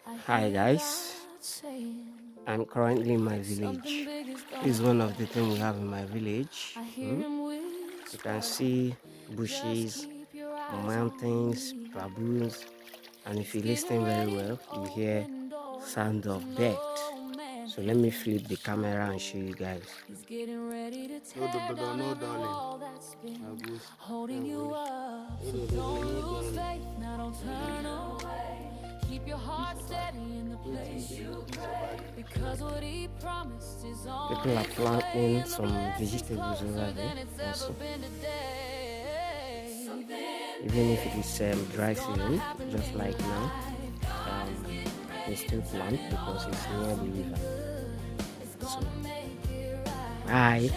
Hi guys, I'm currently in my village. This is one of the things we have in my village. You can see bushes, mountains, baboons, and if you listen very well, you hear sound of bird. So let me flip the camera and show you guys. No, darling. Holding you up, so don't lose faith, now don't turn away. Keep your heart steady in the place you pray, because what he promised is on People are its way, planting and the some blessing's vegetables closer over there. than it's ever Also, been today. even if it is dry season, just like now, they still plant because it's near the river. So, bye.